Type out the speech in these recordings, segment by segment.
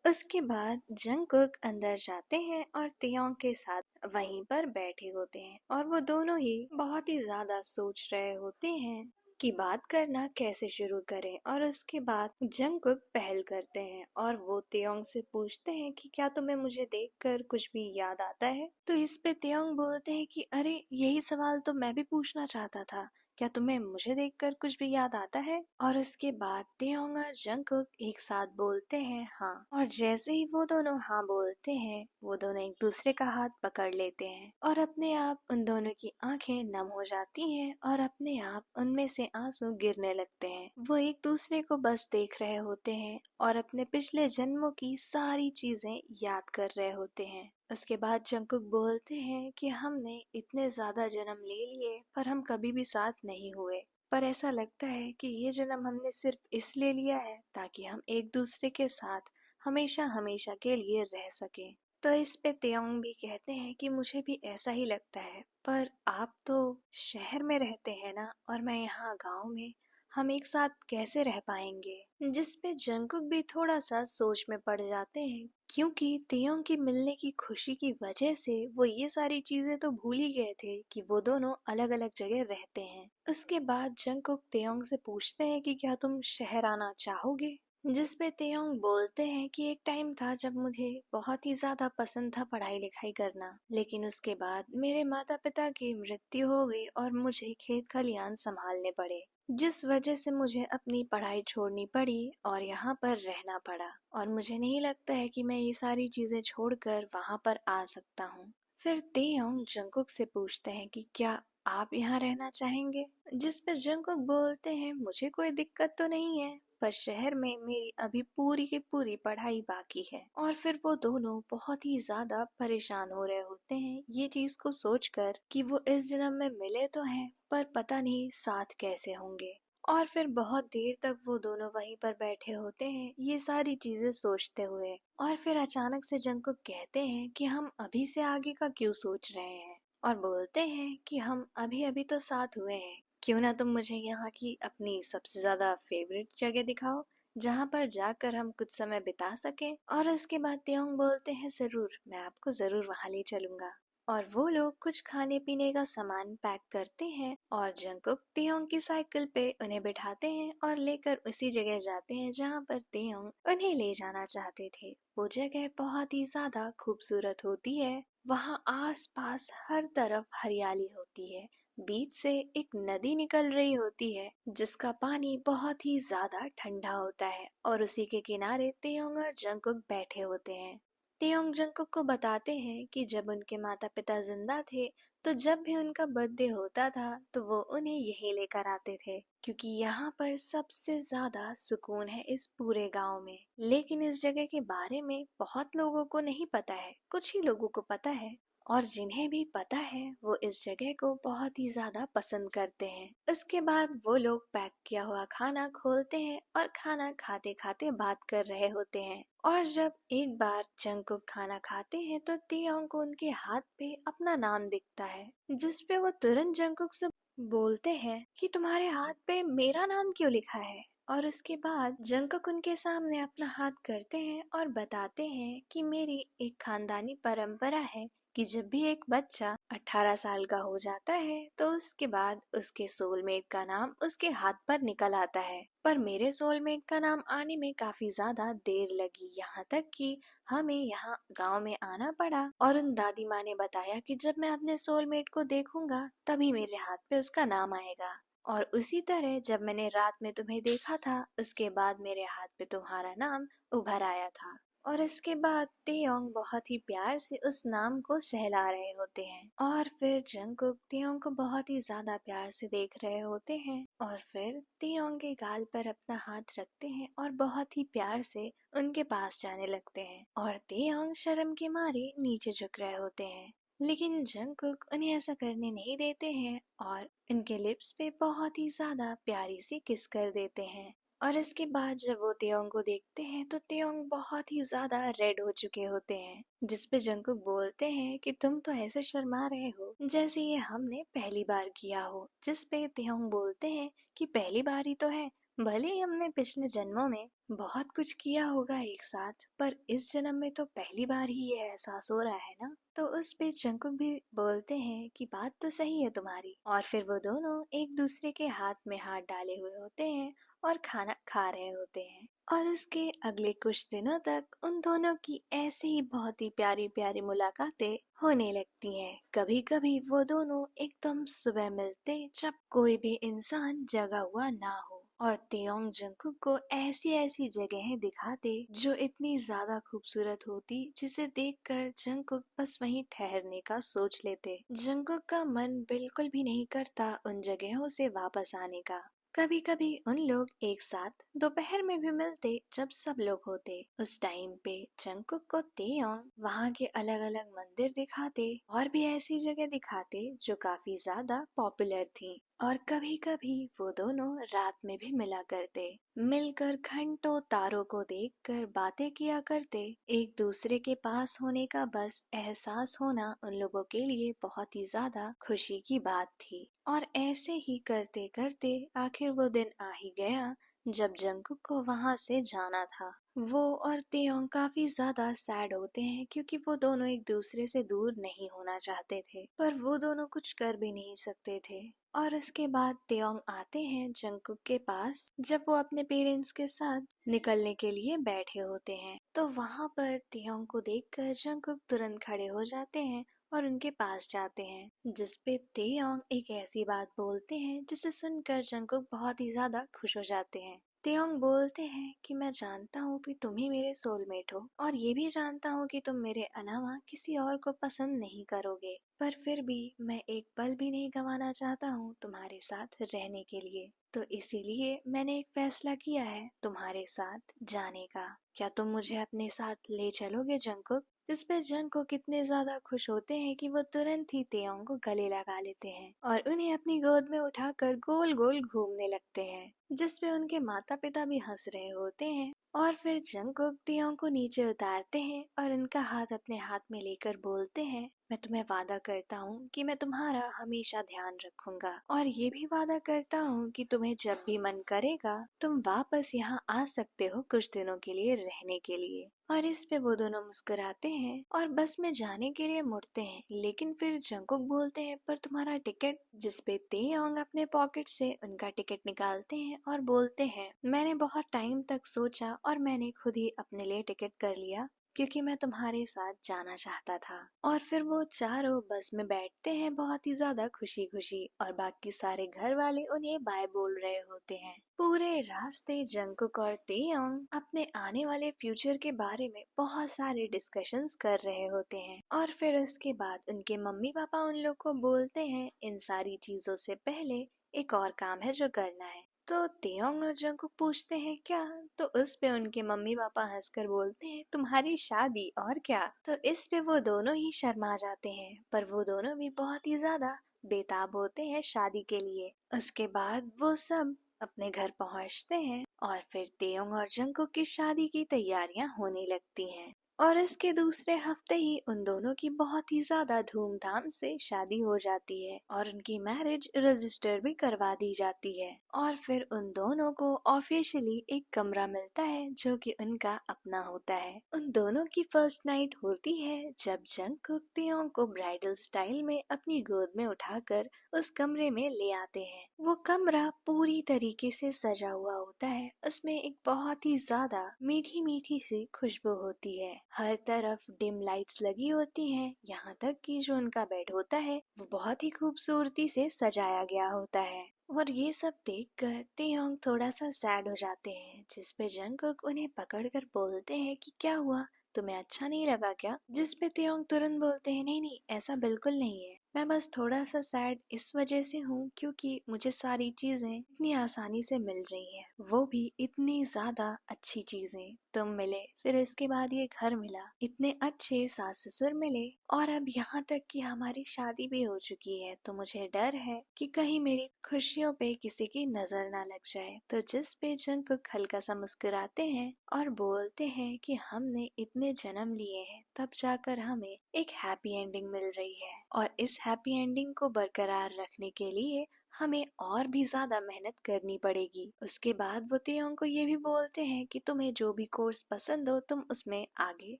उसके बाद जंगकुक अंदर जाते हैं और तियोंग के साथ वहीं पर बैठे होते हैं और वो दोनों ही बहुत ही ज्यादा सोच रहे होते हैं कि बात करना कैसे शुरू करें। और उसके बाद जंगकुक पहल करते हैं और वो तियोंग से पूछते हैं कि क्या तुम्हें मुझे देखकर कुछ भी याद आता है। तो इस पे तियोंग बोलते हैं कि अरे यही सवाल तो मैं भी पूछना चाहता था, क्या तुम्हें मुझे देखकर कुछ भी याद आता है। और उसके बाद तियोंग और जंगकुक एक साथ बोलते हैं हाँ। और जैसे ही वो दोनों हाँ बोलते हैं वो दोनों एक दूसरे का हाथ पकड़ लेते हैं और अपने आप उन दोनों की आंखें नम हो जाती हैं और अपने आप उनमें से आंसू गिरने लगते हैं। वो एक दूसरे को बस देख रहे होते हैं और अपने पिछले जन्मों की सारी चीजें याद कर रहे होते हैं। उसके बाद जंगकुक बोलते हैं कि हमने इतने ज्यादा जन्म ले लिए पर हम कभी भी साथ नहीं हुए, पर ऐसा लगता है कि ये जन्म हमने सिर्फ इसलिए लिया है ताकि हम एक दूसरे के साथ हमेशा हमेशा के लिए रह सकें। तो इस पे त्योंग भी कहते हैं कि मुझे भी ऐसा ही लगता है, पर आप तो शहर में रहते हैं ना और मैं यहाँ गांव में, हम एक साथ कैसे रह पाएंगे। जिस पे जंगकुक भी थोड़ा सा सोच में पड़ जाते हैं क्योंकि तियोंग की मिलने की खुशी की वजह से वो ये सारी चीजें तो भूल ही गए थे कि वो दोनों अलग अलग जगह रहते हैं। उसके बाद जंगकुक तियोंग से पूछते हैं कि क्या तुम शहर आना चाहोगे। जिस पे तियोंग बोलते हैं कि एक टाइम था जब मुझे बहुत ही ज्यादा पसंद था पढ़ाई लिखाई करना, लेकिन उसके बाद मेरे माता पिता की मृत्यु हो गई और मुझे खेत खलियान संभालने पड़े, जिस वजह से मुझे अपनी पढ़ाई छोड़नी पड़ी और यहाँ पर रहना पड़ा। और मुझे नहीं लगता है कि मैं ये सारी चीजें छोड़कर वहाँ पर आ सकता हूँ। फिर तेयोंग जंगकुक से पूछते हैं कि क्या आप यहाँ रहना चाहेंगे। जिस पे जंगकुक बोलते हैं मुझे कोई दिक्कत तो नहीं है, पर शहर में मेरी अभी पूरी की पूरी पढ़ाई बाकी है। और फिर वो दोनों बहुत ही ज्यादा परेशान हो रहे होते हैं ये चीज को सोचकर कि वो इस जन्म में मिले तो हैं पर पता नहीं साथ कैसे होंगे। और फिर बहुत देर तक वो दोनों वहीं पर बैठे होते हैं ये सारी चीजें सोचते हुए। और फिर अचानक से जंगकुक कहते हैं कि हम अभी से आगे का क्यों सोच रहे हैं, और बोलते हैं कि हम अभी अभी तो साथ हुए हैं, क्यों ना तुम मुझे यहाँ की अपनी सबसे ज्यादा फेवरेट जगह दिखाओ जहाँ पर जाकर हम कुछ समय बिता सकें। और उसके बाद त्योंग बोलते हैं जरूर, मैं आपको जरूर वहाँ ले चलूंगा। और वो लोग कुछ खाने पीने का सामान पैक करते हैं और जंगकुक तियोंग की साइकिल पे उन्हें बिठाते हैं और लेकर उसी जगह जाते हैं जहाँ पर तियोंग उन्हें ले जाना चाहते थे। वो जगह बहुत ही ज्यादा खूबसूरत होती है, वहाँ आस पास हर तरफ हरियाली होती है, बीच से एक नदी निकल रही होती है जिसका पानी बहुत ही ज्यादा ठंडा होता है और उसी के किनारे तियोंग और जंगकुक बैठे होते हैं। तियोंग जंगकुक को बताते हैं कि जब उनके माता पिता जिंदा थे तो जब भी उनका बर्थडे होता था तो वो उन्हें यही लेकर आते थे क्योंकि यहाँ पर सबसे ज्यादा सुकून है इस पूरे गांव में। लेकिन इस जगह के बारे में बहुत लोगों को नहीं पता है, कुछ ही लोगों को पता है, और जिन्हें भी पता है वो इस जगह को बहुत ही ज्यादा पसंद करते हैं। उसके बाद वो लोग पैक किया हुआ खाना खोलते हैं और खाना खाते खाते बात कर रहे होते हैं। और जब एक बार जंगकुक खाना खाते हैं तो तियोंग को उनके हाथ पे अपना नाम दिखता है, जिस पे वो तुरंत जंगकुक से बोलते हैं कि तुम्हारे हाथ पे मेरा नाम क्यों लिखा है। और उसके बाद जंगकुक उनके सामने अपना हाथ करते हैं और बताते हैं कि मेरी एक खानदानी परंपरा है कि जब भी एक बच्चा 18 साल का हो जाता है तो उसके बाद उसके सोलमेट का नाम उसके हाथ पर निकल आता है। पर मेरे सोलमेट का नाम आने में काफी ज्यादा देर लगी, यहाँ तक कि हमें यहाँ गांव में आना पड़ा। और उन दादी माँ ने बताया कि जब मैं अपने सोलमेट को देखूंगा तभी मेरे हाथ पे उसका नाम आएगा। और उसी तरह जब मैंने रात में तुम्हें देखा था उसके बाद मेरे हाथ पे तुम्हारा नाम उभर आया था। और इसके बाद तेयोंग बहुत ही प्यार से उस नाम को सहला रहे होते हैं। और फिर जंगकुक तेयोंग को बहुत ही ज्यादा प्यार से देख रहे होते हैं और फिर तेयोंग के गाल पर अपना हाथ रखते हैं और बहुत ही प्यार से उनके पास जाने लगते हैं। और तेयोंग शर्म के मारे नीचे झुक रहे होते हैं, लेकिन जंगकुक उन्हें ऐसा करने नहीं देते हैं और इनके लिप्स पे बहुत ही ज्यादा प्यारी सी किस कर देते हैं। और इसके बाद जब वो तेयोंग को देखते हैं तो तेयोंग बहुत ही ज्यादा रेड हो चुके होते हैं, जिस पे जंगकुक बोलते हैं कि तुम तो ऐसे शर्मा रहे हो जैसे ये हमने पहली बार किया हो। जिस पे तेयोंग बोलते हैं कि पहली बार ही तो है, भले ही हमने पिछले जन्मों में बहुत कुछ किया होगा एक साथ, पर इस जन्म में तो पहली बार ही ये एहसास हो रहा है ना। तो उस पे जंकुक भी बोलते हैं कि बात तो सही है तुम्हारी, और फिर वो दोनों एक दूसरे के हाथ में हाथ डाले हुए होते हैं और खाना खा रहे होते हैं। और उसके अगले कुछ दिनों तक उन दोनों की ऐसे ही बहुत ही प्यारी प्यारी मुलाकातें होने लगती हैं। कभी कभी वो दोनों एकदम सुबह मिलते जब कोई भी इंसान जगा हुआ ना हो, और तेयोंग जंकुक को ऐसी ऐसी जगहें दिखाते जो इतनी ज्यादा खूबसूरत होती जिसे देखकर जंकुक बस वहीं ठहरने का सोच लेते। जंकुक का मन बिल्कुल भी नहीं करता उन जगहों से वापस आने का। कभी कभी उन लोग एक साथ दोपहर में भी मिलते जब सब लोग होते। उस टाइम पे जंकुक को तेयोंग वहाँ के अलग अलग मंदिर दिखाते और भी ऐसी जगह दिखाते जो काफी ज्यादा पॉपुलर थी। और कभी कभी वो दोनों रात में भी मिला करते, मिलकर घंटों तारों को देखकर बातें किया करते। एक दूसरे के पास होने का बस एहसास होना उन लोगों के लिए बहुत ही ज्यादा खुशी की बात थी। और ऐसे ही करते करते आखिर वो दिन आ ही गया जब जंकुक को वहां से जाना था। वो और तेयोंग काफी ज्यादा सैड होते हैं क्योंकि वो दोनों एक दूसरे से दूर नहीं होना चाहते थे, पर वो दोनों कुछ कर भी नहीं सकते थे। और उसके बाद तेयोंग आते हैं जंकुक के पास जब वो अपने पेरेंट्स के साथ निकलने के लिए बैठे होते हैं। तो वहां पर तेयोंग को देखकर जंकुक तुरंत खड़े हो जाते हैं और उनके पास जाते हैं, जिसपे तेयोंग एक ऐसी बात बोलते हैं जिसे सुनकर जंकुक बहुत ही ज्यादा खुश हो जाते हैं। तेयोंग बोलते हैं कि मैं जानता हूँ कि तुम ही मेरे सोलमेट हो, और ये भी जानता हूँ कि तुम मेरे अलावा किसी और को पसंद नहीं करोगे, पर फिर भी मैं एक पल भी नहीं गंवाना चाहता हूँ तुम्हारे साथ रहने के लिए। तो इसीलिए मैंने एक फैसला किया है तुम्हारे साथ जाने का। क्या तुम मुझे अपने साथ ले चलोगे जंकुक? जिसपे जंकुक कितने ज्यादा खुश होते हैं कि वो तुरंत ही तेयोंग को गले लगा लेते हैं और उन्हें अपनी गोद में उठाकर गोल गोल घूमने लगते हैं, जिसपे उनके माता पिता भी हंस रहे होते हैं। और फिर जंकुक तेयोंग को नीचे उतारते हैं और उनका हाथ अपने हाथ में लेकर बोलते हैं, मैं तुम्हें वादा करता हूँ कि मैं तुम्हारा हमेशा ध्यान रखूंगा, और ये भी वादा करता हूँ कि तुम्हें जब भी मन करेगा तुम वापस यहाँ आ सकते हो कुछ दिनों के लिए रहने के लिए। और इस पे वो दोनों मुस्कुराते हैं और बस में जाने के लिए मुड़ते हैं, लेकिन फिर जंकुक बोलते हैं, पर तुम्हारा टिकट? जिसपे तेयोंग अपने पॉकेट से उनका टिकट निकालते हैं और बोलते हैं, मैंने बहुत टाइम तक सोचा और मैंने खुद ही अपने लिए टिकट कर लिया क्योंकि मैं तुम्हारे साथ जाना चाहता था। और फिर वो चारों बस में बैठते हैं बहुत ही ज्यादा खुशी खुशी, और बाकी सारे घर वाले उन्हें बाय बोल रहे होते हैं। पूरे रास्ते जंकुक और तेयोंग अपने आने वाले फ्यूचर के बारे में बहुत सारे डिस्कशंस कर रहे होते हैं। और फिर उसके बाद उनके मम्मी पापा उन लोग को बोलते हैं, इन सारी चीजों से पहले एक और काम है जो करना है। तो तेयोंग और जंकुक पूछते हैं क्या? तो उस पे उनके मम्मी पापा हंसकर बोलते हैं, तुम्हारी शादी, और क्या। तो इस पे वो दोनों ही शर्मा जाते हैं, पर वो दोनों भी बहुत ही ज्यादा बेताब होते हैं शादी के लिए। उसके बाद वो सब अपने घर पहुंचते हैं और फिर तेयोंग और जंकुक की शादी की तैयारियां होने लगती हैं। और इसके दूसरे हफ्ते ही उन दोनों की बहुत ही ज्यादा धूमधाम से शादी हो जाती है और उनकी मैरिज रजिस्टर भी करवा दी जाती है। और फिर उन दोनों को ऑफिशियली एक कमरा मिलता है जो कि उनका अपना होता है। उन दोनों की फर्स्ट नाइट होती है जब जंकुक तेयोंग को ब्राइडल स्टाइल में अपनी गोद में उठाकर उस कमरे में ले आते हैं। वो कमरा पूरी तरीके से सजा हुआ होता है, उसमें एक बहुत ही ज्यादा मीठी मीठी सी खुशबू होती है। हर तरफ डिम लाइट्स लगी होती हैं, यहाँ तक कि जो उनका बेड होता है वो बहुत ही खूबसूरती से सजाया गया होता है। और ये सब देखकर तेयोंग थोड़ा सा सैड हो जाते हैं, जिसपे जंकुक उन्हें पकड़कर बोलते हैं कि क्या हुआ, तुम्हें अच्छा नहीं लगा क्या? जिसपे तेयोंग तुरंत बोलते हैं, नहीं नहीं, ऐसा बिल्कुल नहीं है, मैं बस थोड़ा सा सैड इस वजह से हूँ क्योंकि मुझे सारी चीजें इतनी आसानी से मिल रही हैं, वो भी इतनी ज्यादा अच्छी चीजें। तुम मिले, फिर इसके बाद ये घर मिला, इतने अच्छे सास ससुर मिले, और अब यहाँ तक कि हमारी शादी भी हो चुकी है, तो मुझे डर है कि कहीं मेरी खुशियों पे किसी की नजर ना लग जाए। तो जिस पे जंकुक हल्का सा मुस्कुराते हैं और बोलते हैं कि हमने इतने जन्म लिए हैं तब जाकर हमें एक हैप्पी एंडिंग मिल रही है, और इस हैप्पी एंडिंग को बरकरार रखने के लिए हमें और भी ज्यादा मेहनत करनी पड़ेगी। उसके बाद वो तियोंग को ये भी बोलते हैं कि तुम्हें जो भी कोर्स पसंद हो तुम उसमें आगे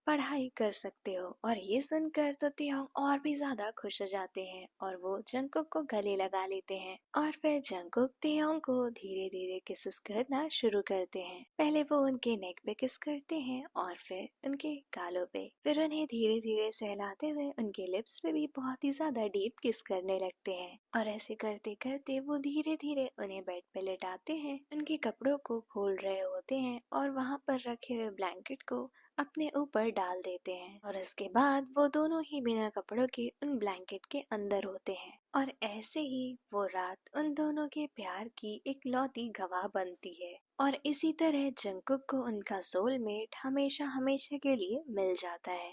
पढ़ाई कर सकते हो। और ये सुनकर तो तियोंग और भी ज्यादा खुश हो जाते हैं और वो जंगकुक को गले लगा लेते हैं। और फिर जंगकुक तियोंग को धीरे धीरे किसेस करना शुरू करते हैं। पहले वो उनके नेक पे किस करते हैं और फिर उनके गालों पे, फिर उन्हें धीरे धीरे सहलाते हुए उनके लिप्स पे भी बहुत ही ज्यादा डीप किस करने लगते हैं। और ऐसे करते करते वो धीरे धीरे उन्हें बेड पे लेटाते हैं, उनके कपड़ों को खोल रहे होते हैं और वहाँ पर रखे हुए ब्लैंकेट को अपने ऊपर डाल देते हैं। और उसके बाद वो दोनों ही बिना कपड़ों के उन ब्लैंकेट के अंदर होते हैं। और ऐसे ही वो रात उन दोनों के प्यार की इकलौती गवाह बनती है। और इसी तरह जंगकुक को उनका सोलमेट हमेशा हमेशा के लिए मिल जाता है।